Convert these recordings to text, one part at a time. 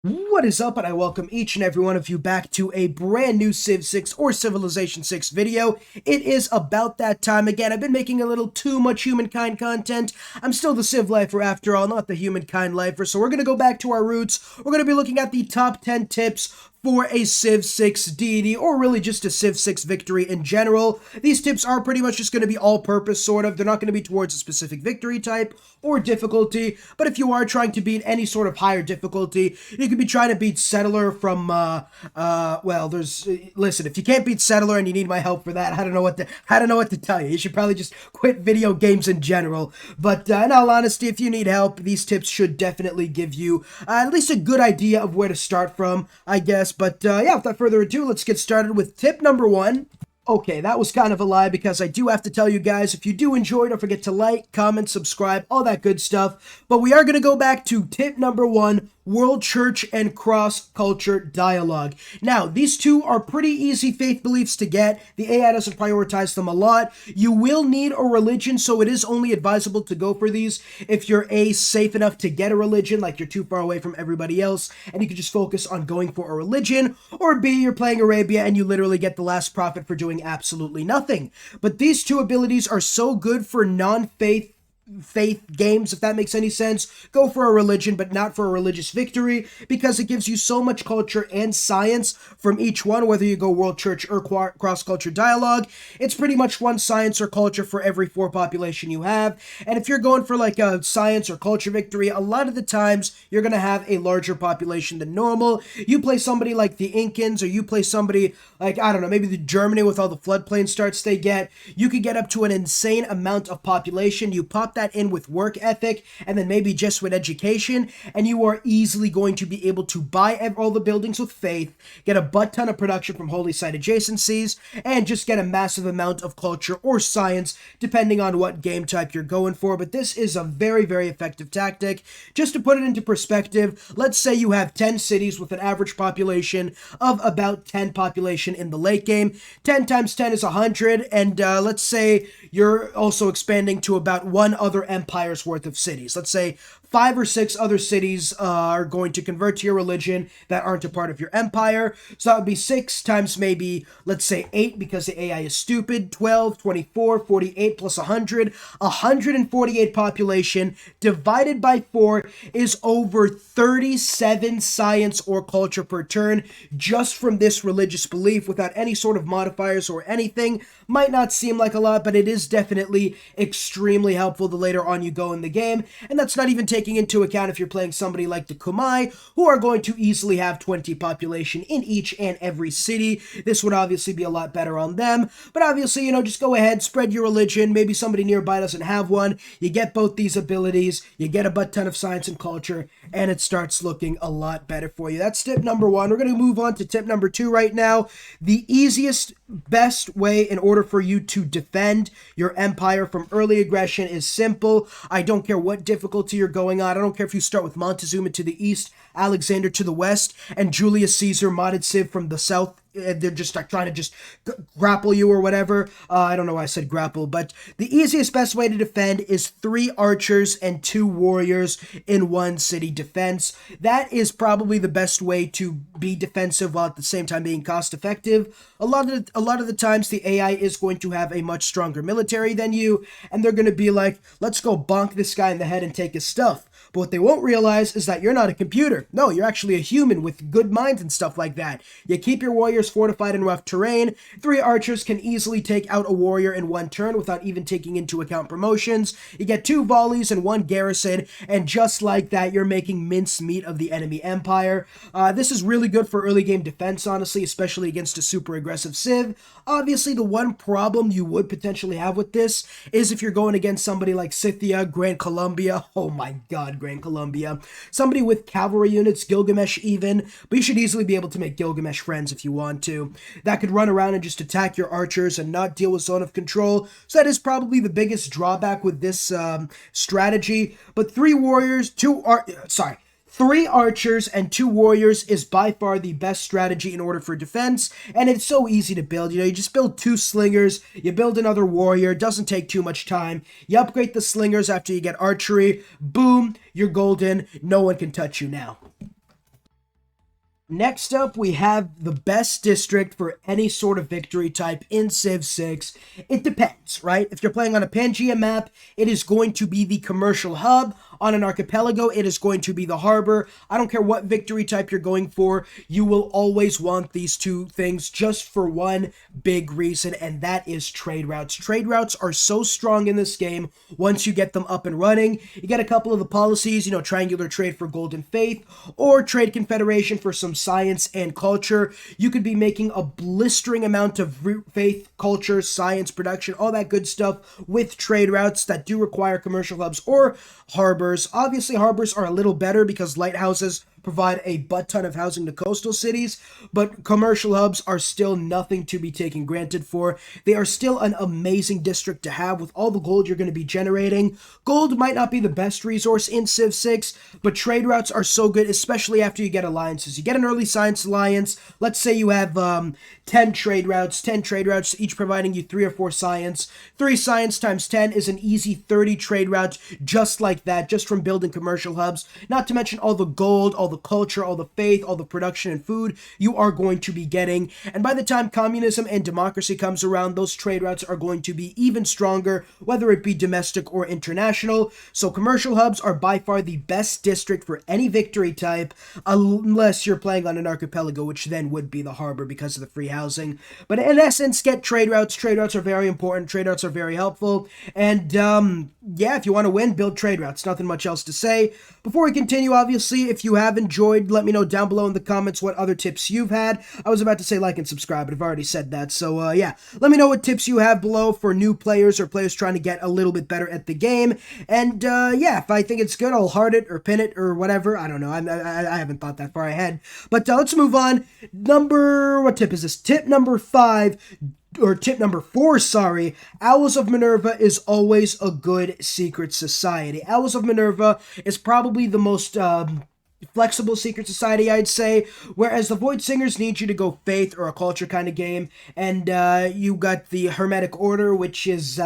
What is up, and I welcome each and every one of you back to a brand new Civ 6 or Civilization 6 video. It is about that time again. I've been making a little too much Humankind content. I'm still the Civ lifer after all, not the Humankind lifer, so we're going to go back to our roots. We're going to be looking at the top 10 tips for a Civ 6 deity, or really just a Civ 6 victory in general. These tips are pretty much just going to be all-purpose, sort of. They're not going to be towards a specific victory type or difficulty, but if you are trying to beat any sort of higher difficulty, you could be trying to beat Settler from, listen, if you can't beat Settler and you need my help for that, I don't know what to tell you. You should probably just quit video games in general. But in all honesty, if you need help, these tips should definitely give you at least a good idea of where to start from, I guess. But yeah, without further ado, let's get started with tip number 1. Okay, that was kind of a lie because I do have to tell you guys, if you do enjoy, don't forget to like, comment, subscribe, all that good stuff. But we are going to go back to tip number 1, World Church and Cross-Culture Dialogue. Now, these two are pretty easy faith beliefs to get. The AI doesn't prioritize them a lot. You will need a religion, so it is only advisable to go for these if you're A, safe enough to get a religion, like you're too far away from everybody else, and you can just focus on going for a religion, or B, you're playing Arabia and you literally get the last profit for doing absolutely nothing. But these two abilities are so good for non-faith games, if that makes any sense. Go for a religion, but not for a religious victory, because it gives you so much culture and science from each one, whether you go World Church or Cross-Culture Dialogue. It's pretty much one science or culture for every 4 population you have, and if you're going for like a science or culture victory, a lot of the times you're going to have a larger population than normal. You play somebody like the Incans, or you play somebody like, I don't know, maybe the Germany with all the floodplain starts they get, you could get up to an insane amount of population. You pop that in with work ethic and then maybe Jesuit education, and you are easily going to be able to buy all the buildings with faith, get a butt ton of production from holy site adjacencies, and just get a massive amount of culture or science depending on what game type you're going for. But this is a very, very effective tactic. Just to put it into perspective, let's say you have 10 cities with an average population of about 10 population in the late game. 10 times 10 is 100, and let's say you're also expanding to about one other empire's worth of cities. Let's say 5 or 6 other cities are going to convert to your religion that aren't a part of your empire. So that would be 6 times maybe, let's say 8, because the AI is stupid, 12, 24, 48 plus 100, 148 population divided by 4 is over 37 science or culture per turn just from this religious belief without any sort of modifiers or anything. Might not seem like a lot, but it is definitely extremely helpful the later on you go in the game, and that's not even taking into account if you're playing somebody like the Khmer, who are going to easily have 20 population in each and every city. This would obviously be a lot better on them, but obviously, just go ahead, spread your religion. Maybe somebody nearby doesn't have one. You get both these abilities, you get a butt ton of science and culture, and it starts looking a lot better for you. That's tip number 1. We're going to move on to tip number 2 right now. The easiest, best way in order for you to defend your empire from early aggression is simple. I don't care what difficulty you're going on. I don't care if you start with Montezuma to the east, Alexander to the west, and Julius Caesar modded Civ from the south. They're just trying to just grapple you or whatever. I don't know why I said grapple, but the easiest, best way to defend is 3 archers and 2 warriors in one city defense. That is probably the best way to be defensive while at the same time being cost effective. A lot of the times the AI is going to have a much stronger military than you, and they're going to be like, let's go bonk this guy in the head and take his stuff. But what they won't realize is that you're not a computer. No, you're actually a human with good minds and stuff like that. You keep your warriors fortified in rough terrain. 3 archers can easily take out a warrior in 1 turn without even taking into account promotions. You get 2 volleys and 1 garrison, and just like that, you're making mincemeat of the enemy empire. This is really good for early game defense, honestly, especially against a super aggressive Civ. Obviously, the one problem you would potentially have with this is if you're going against somebody like Scythia, Grand Columbia. Oh my god, Grand Columbia. Somebody with cavalry units, Gilgamesh even, but you should easily be able to make Gilgamesh friends if you want to. That could run around and just attack your archers and not deal with zone of control, so that is probably the biggest drawback with this strategy. But 3 archers and 2 warriors is by far the best strategy in order for defense, and it's so easy to build. You just build 2 slingers, you build another warrior, it doesn't take too much time, you upgrade the slingers after you get archery, boom, you're golden, no one can touch you now. Next up, we have the best district for any sort of victory type in Civ 6. It depends, right? If you're playing on a Pangea map, it is going to be the commercial hub. On an archipelago, it is going to be the harbor. I don't care what victory type you're going for, you will always want these two things just for one big reason, and that is trade routes. Trade routes are so strong in this game once you get them up and running. You get a couple of the policies, triangular trade for gold and faith, or trade confederation for some science and culture. You could be making a blistering amount of faith, culture, science, production, all that good stuff with trade routes that do require commercial hubs or harbors. Obviously, harbors are a little better because lighthouses provide a butt ton of housing to coastal cities, but commercial hubs are still nothing to be taken granted for. They are still an amazing district to have with all the gold you're going to be generating. Gold might not be the best resource in Civ 6, but trade routes are so good, especially after you get alliances. You get an early science alliance. Let's say you have 10 trade routes, each providing you 3 or 4 science. 3 science times 10 is an easy 30 trade routes just like that, just from building commercial hubs. Not to mention all the gold, all the culture, all the faith, all the production and food you are going to be getting. And by the time communism and democracy comes around, those trade routes are going to be even stronger, whether it be domestic or international. So commercial hubs are by far the best district for any victory type, unless you're playing on an archipelago, which then would be the harbor because of the free housing. But in essence, get trade routes. Trade routes are very important. Trade routes are very helpful. And yeah, if you want to win, build trade routes. Nothing much else to say. Before we continue, obviously, if you have enjoyed, let me know down below in the comments what other tips you've had. I was about to say like and subscribe, but I've already said that. So yeah, let me know what tips you have below for new players or players trying to get a little bit better at the game. And yeah, if I think it's good, I'll heart it or pin it or whatever. I don't know. I haven't thought that far ahead. But let's move on. What tip is this? Tip number 5. Or tip number 4, sorry. Owls of Minerva is always a good secret society. Owls of Minerva is probably the most flexible secret society, I'd say, whereas the Void Singers need you to go faith or a culture kind of game, and you got the Hermetic Order, which is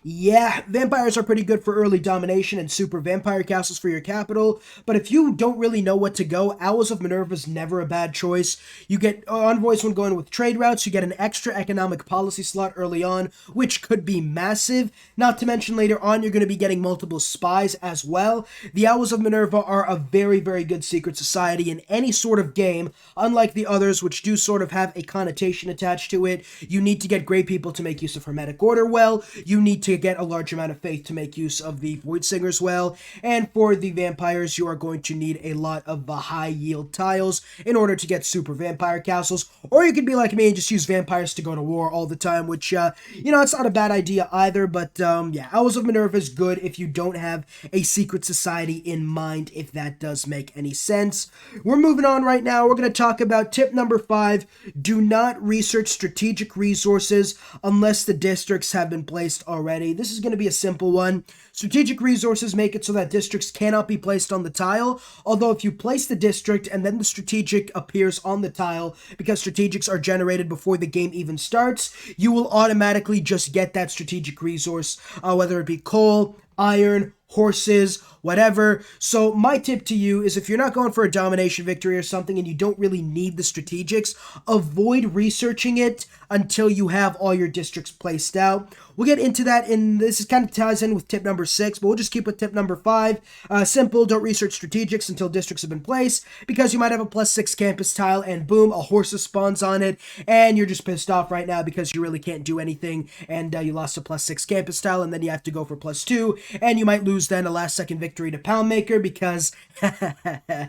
yeah, vampires are pretty good for early domination and super vampire castles for your capital, but if you don't really know what to go, Owls of Minerva is never a bad choice. You get envoys when going with trade routes, you get an extra economic policy slot early on, which could be massive, not to mention later on you're going to be getting multiple spies as well. The Owls of Minerva are a very, very good secret society in any sort of game, unlike the others which do sort of have a connotation attached to it. You need to get great people to make use of Hermetic Order well, you need to get a large amount of faith to make use of the Void Singers well, and for the vampires you are going to need a lot of high yield tiles in order to get super vampire castles, or you could be like me and just use vampires to go to war all the time, which it's not a bad idea either. But yeah, Owls of Minerva is good if you don't have a secret society in mind, if that does make any sense. We're moving on right now. We're going to talk about tip number 5. Do not research strategic resources unless the districts have been placed already. This is going to be a simple one. Strategic resources make it so that districts cannot be placed on the tile, although if you place the district and then the strategic appears on the tile, because strategics are generated before the game even starts, you will automatically just get that strategic resource, whether it be coal, iron, horses, whatever. So my tip to you is if you're not going for a domination victory or something and you don't really need the strategics, avoid researching it until you have all your districts placed out. We'll get into that, and this is kind of ties in with tip number 6, but we'll just keep with tip number 5. Simple, don't research strategics until districts have been placed, because you might have a +6 campus tile and boom, a horse spawns on it, and you're just pissed off right now because you really can't do anything, and you lost a +6 campus tile, and then you have to go for +2, and you might lose then a last-second victory to Poundmaker because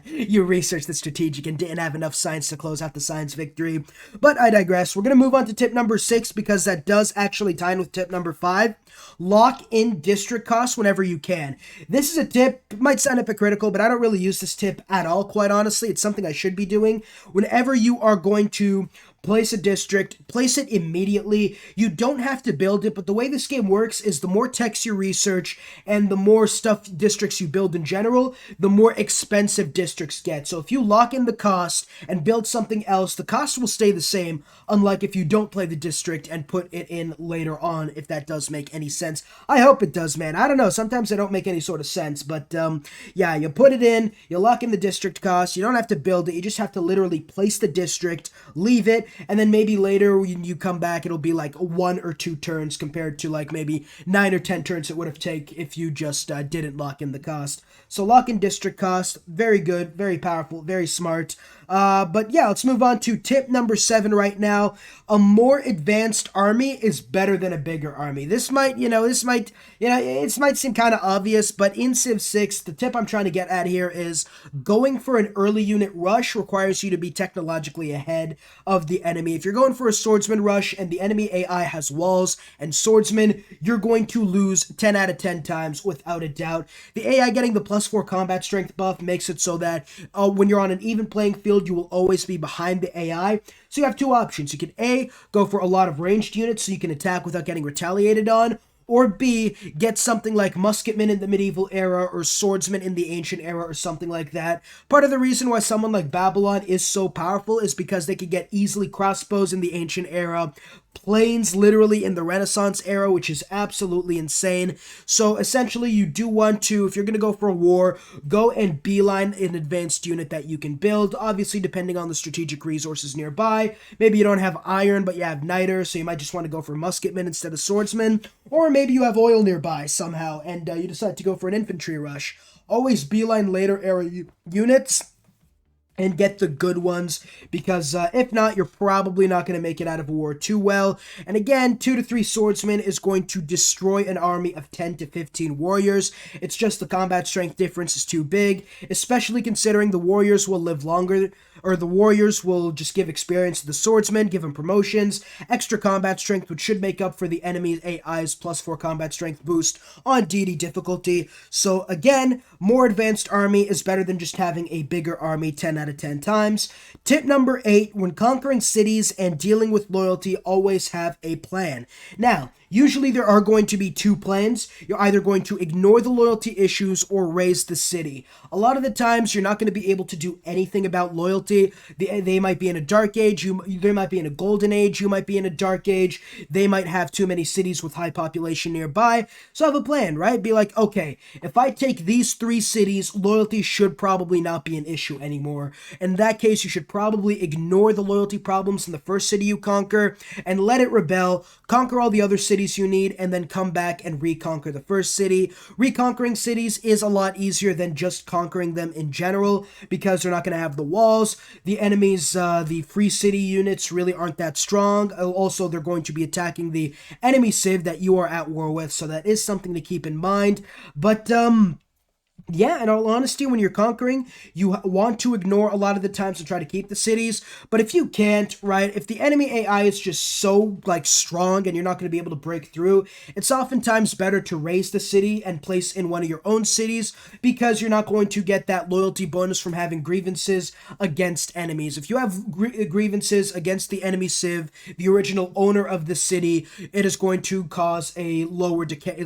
you researched the strategic and didn't have enough science to close out the science victory. But I digress. We're going to move on to tip number 6 because that does actually tie in with tip number 5. Lock in district costs whenever you can. This is a tip, it might sound hypocritical, but I don't really use this tip at all, quite honestly. It's something I should be doing. Whenever you are going to place a district, place it immediately. You don't have to build it, but the way this game works is the more techs you research and the more districts you build in general, the more expensive districts get. So if you lock in the cost and build something else, the cost will stay the same, unlike if you don't play the district and put it in later on, if that does make any sense. I hope it does, man. I don't know. Sometimes they don't make any sort of sense, but yeah, you put it in, you lock in the district cost, you don't have to build it, you just have to literally place the district, leave it, and then maybe later when you come back, it'll be like 1 or 2 turns compared to like maybe 9 or 10 turns it would have taken if you just didn't lock in the cost. So lock in district cost, very good, very powerful, very smart. But yeah, let's move on to tip number 7 right now. A more advanced army is better than a bigger army. This might seem kind of obvious, but in Civ 6, the tip I'm trying to get at here is going for an early unit rush requires you to be technologically ahead of the enemy. If you're going for a swordsman rush and the enemy AI has walls and swordsmen, you're going to lose 10 out of 10 times without a doubt. The AI getting the +4 combat strength buff makes it so that when you're on an even playing field, you will always be behind the AI. So you have 2 options. You can A, go for a lot of ranged units so you can attack without getting retaliated on, or B, get something like musketmen in the medieval era or swordsmen in the ancient era or something like that. Part of the reason why someone like Babylon is so powerful is because they could get easily crossbows in the ancient era, planes literally in the Renaissance era, which is absolutely insane. So essentially you do want to, if you're going to go for a war, go and beeline an advanced unit that you can build, obviously depending on the strategic resources nearby. Maybe you don't have iron, but you have niter, so you might just want to go for musketmen instead of swordsmen, or maybe you have oil nearby somehow, and you decide to go for an infantry rush. Always beeline later era units and get the good ones, because if not, you're probably not going to make it out of a war too well. And again, 2 to 3 swordsmen is going to destroy an army of 10 to 15 warriors. It's just the combat strength difference is too big, especially considering the warriors will live longer, or the warriors will just give experience to the swordsmen, give them promotions, extra combat strength, which should make up for the enemy AI's +4 combat strength boost on deity difficulty. So again, more advanced army is better than just having a bigger army 10 out of 10 times. Tip number 8, when conquering cities and dealing with loyalty, always have a plan. Now, usually there are going to be 2 plans. You're either going to ignore the loyalty issues or raise the city. A lot of the times, you're not going to be able to do anything about loyalty. They might be in a dark age, they might be in a golden age, you might be in a dark age, they might have too many cities with high population nearby. So have a plan, right? Be like, okay, if I take these 3 cities, loyalty should probably not be an issue anymore. In that case, you should probably ignore the loyalty problems in the first city you conquer and let it rebel, conquer all the other cities you need, and then come back and reconquer the first city. Reconquering cities is a lot easier than just conquering them in general, because they're not going to have the walls. The enemies, the free city units really aren't that strong. Also, they're going to be attacking the enemy civ that you are at war with, so that is something to keep in mind. But yeah, in all honesty, when you're conquering, you want to ignore a lot of the times and try to keep the cities. But if you can't, right, if the enemy AI is just so, like, strong and you're not going to be able to break through, it's oftentimes better to raise the city and place in one of your own cities, because you're not going to get that loyalty bonus from having grievances against enemies. If you have grievances against the enemy civ, the original owner of the city, it is going to cause a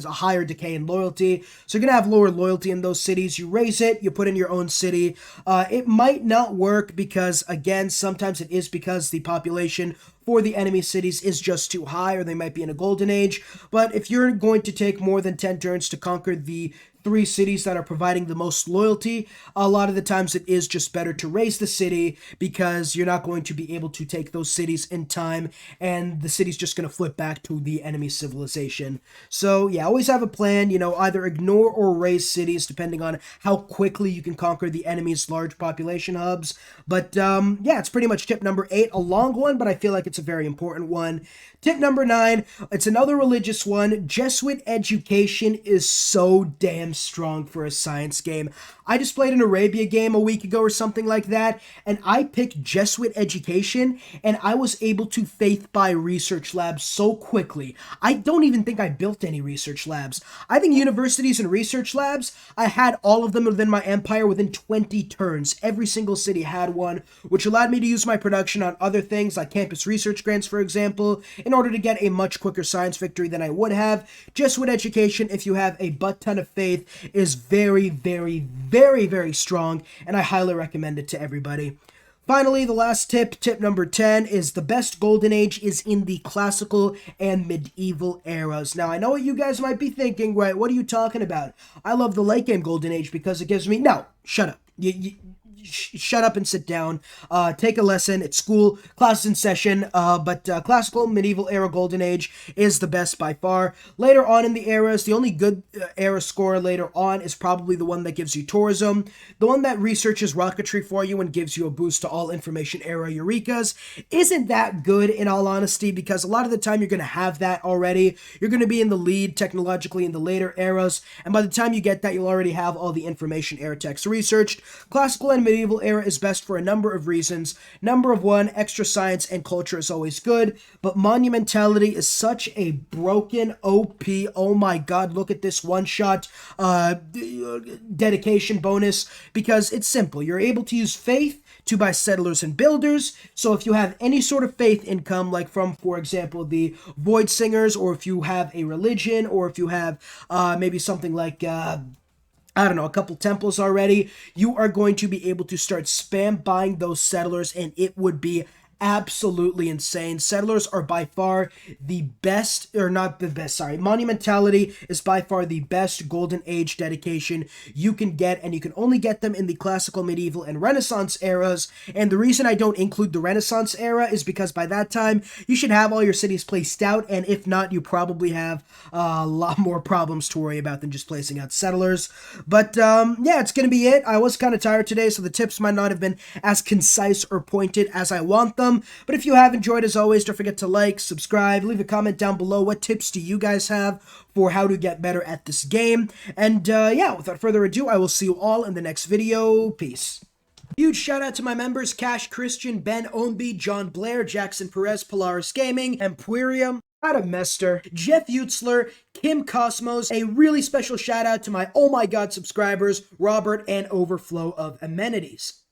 higher decay in loyalty. So you're going to have lower loyalty in those cities. You raise it, you put in your own city. It might not work because, again, sometimes it is because the population for the enemy cities is just too high, or they might be in a golden age. But if you're going to take more than 10 turns to conquer the 3 cities that are providing the most loyalty, a lot of the times it is just better to raise the city, because you're not going to be able to take those cities in time, and the city's just going to flip back to the enemy civilization. So yeah, always have a plan, either ignore or raise cities depending on how quickly you can conquer the enemy's large population hubs. But yeah, it's pretty much tip number 8, a long one, but I feel like it's a very important one. Tip number 9, it's another religious one. Jesuit education is so damn strong for a science game. I just played an Arabia game a week ago or something like that, and I picked Jesuit Education, and I was able to faith buy research labs so quickly. I don't even think I built any research labs. I think universities and research labs, I had all of them within my empire within 20 turns. Every single city had one, which allowed me to use my production on other things like campus research grants, for example, in order to get a much quicker science victory than I would have. Jesuit Education, if you have a butt ton of faith, is very, very, very, very strong, and I highly recommend it to everybody. Finally, the last tip number 10, is the best golden age is in the classical and medieval eras. Now, I know what you guys might be thinking, right? What are you talking about? I love the late game golden age because it gives me... No, shut up. Shut up and sit down. Take a lesson at school. Class in session. But classical, medieval era, golden age is the best by far. Later on in the eras, the only good era score later on is probably the one that gives you tourism. The one that researches rocketry for you and gives you a boost to all information era eurekas isn't that good, in all honesty, because a lot of the time you're going to have that already. You're going to be in the lead technologically in the later eras, and by the time you get that, you'll already have all the information era techs researched. Classical and medieval era is best for a number of reasons. Number one, extra science and culture is always good, but monumentality is such a broken OP. Oh my god, look at this one-shot dedication bonus, because it's simple. You're able to use faith to buy settlers and builders, so if you have any sort of faith income, like from, for example, the Void Singers, or if you have a religion, or if you have maybe something like... I don't know, a couple temples already, you are going to be able to start spam buying those settlers, and it would be absolutely insane. Settlers are by far the best, or not the best, sorry. Monumentality is by far the best golden age dedication you can get, and you can only get them in the classical, medieval, and Renaissance eras. And the reason I don't include the Renaissance era is because by that time, you should have all your cities placed out, and if not, you probably have a lot more problems to worry about than just placing out settlers. But yeah, it's gonna be it. I was kind of tired today, so the tips might not have been as concise or pointed as I want them. But if you have enjoyed, as always, don't forget to like, subscribe, leave a comment down below. What tips do you guys have for how to get better at this game? And yeah, without further ado, I will see you all in the next video. Peace. Huge shout out to my members, Cash Christian, Ben Omby, John Blair, Jackson Perez, Polaris Gaming, Emporium, Adam Mester, Jeff Utzler, Kim Cosmos. A really special shout out to my oh my god subscribers, Robert and Overflow of Amenities.